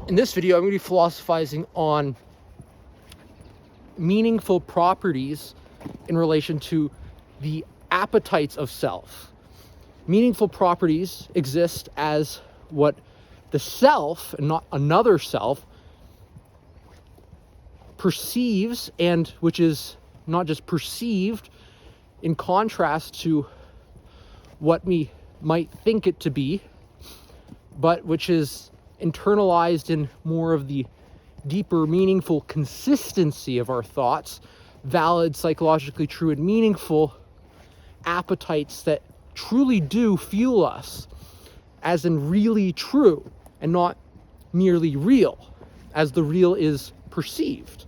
In this video, I'm going to be philosophizing on meaningful properties in relation to the appetites of self. Meaningful properties exist as what the self, and not another self, perceives, and which is not just perceived in contrast to what we might think it to be, but which is internalized in more of the deeper, meaningful consistency of our thoughts, valid, psychologically true, and meaningful appetites that truly do fuel us, as in really true and not merely real, as the real is perceived.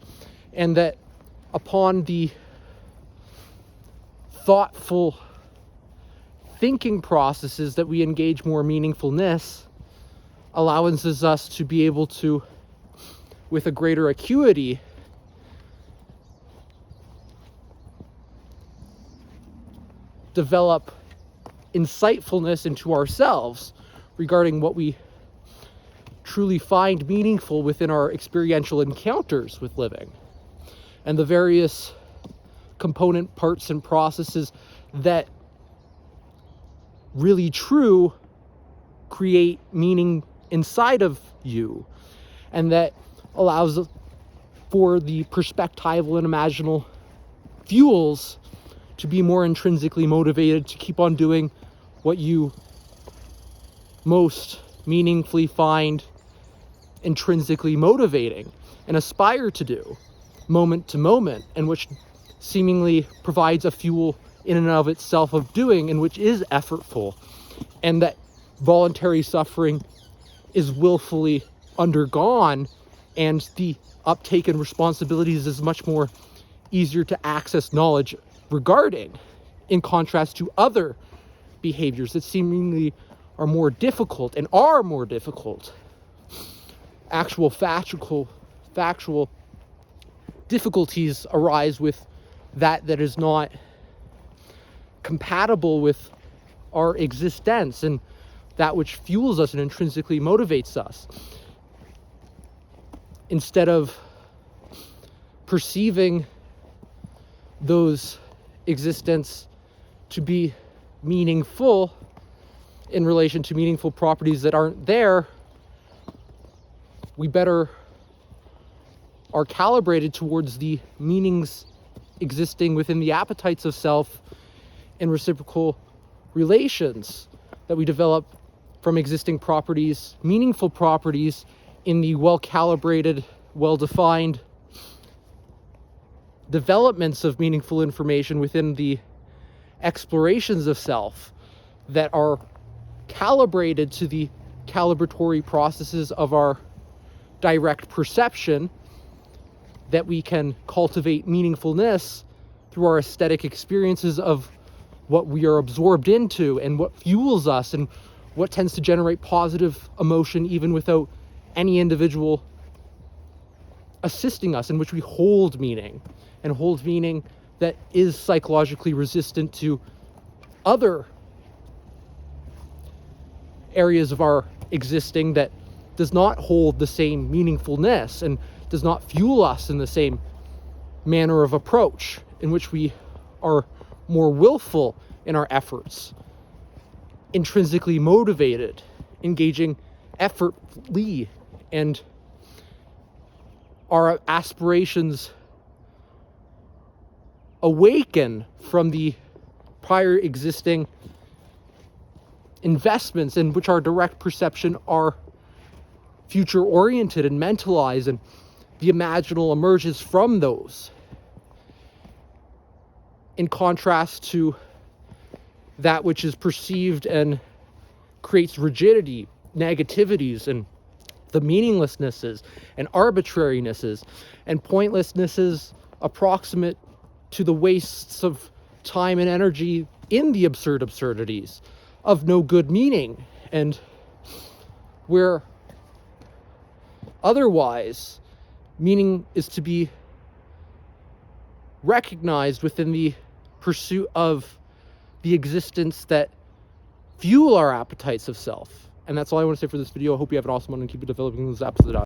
And that upon the thoughtful thinking processes that we engage more meaningfulness, allows us to be able to, with a greater acuity, develop insightfulness into ourselves regarding what we truly find meaningful within our experiential encounters with living, and the various component parts and processes that really true create meaning inside of you, and that allows for the perspectival and imaginal fuels to be more intrinsically motivated to keep on doing what you most meaningfully find intrinsically motivating and aspire to do moment to moment, and which seemingly provides a fuel in and of itself of doing, and which is effortful, and that voluntary suffering is willfully undergone, and the uptaken responsibilities is much more easier to access knowledge regarding, in contrast to other behaviors that seemingly are more difficult and are more difficult. Actual factual difficulties arise with that is not compatible with our existence and that which fuels us and intrinsically motivates us. Instead of perceiving those existence to be meaningful in relation to meaningful properties that aren't there, we better are calibrated towards the meanings existing within the appetites of self in reciprocal relations that we develop from existing properties, meaningful properties, in the well-calibrated, well-defined developments of meaningful information within the explorations of self that are calibrated to the calibratory processes of our direct perception, that we can cultivate meaningfulness through our aesthetic experiences of what we are absorbed into and what fuels us and what tends to generate positive emotion even without any individual assisting us, in which we hold meaning, and hold meaning that is psychologically resistant to other areas of our existing that does not hold the same meaningfulness and does not fuel us in the same manner of approach, in which we are more willful in our efforts, intrinsically motivated, engaging effortfully, and our aspirations awaken from the prior existing investments in which our direct perception are future oriented and mentalized, and the imaginal emerges from those, in contrast to that which is perceived and creates rigidity, negativities, and the meaninglessnesses and arbitrarinesses and pointlessnesses approximate to the wastes of time and energy in the absurdities of no good meaning, and where otherwise meaning is to be recognized within the pursuit of the existence that fuel our appetites of self. And that's all I want to say for this video. I hope you have an awesome one and keep developing those acepçãodades.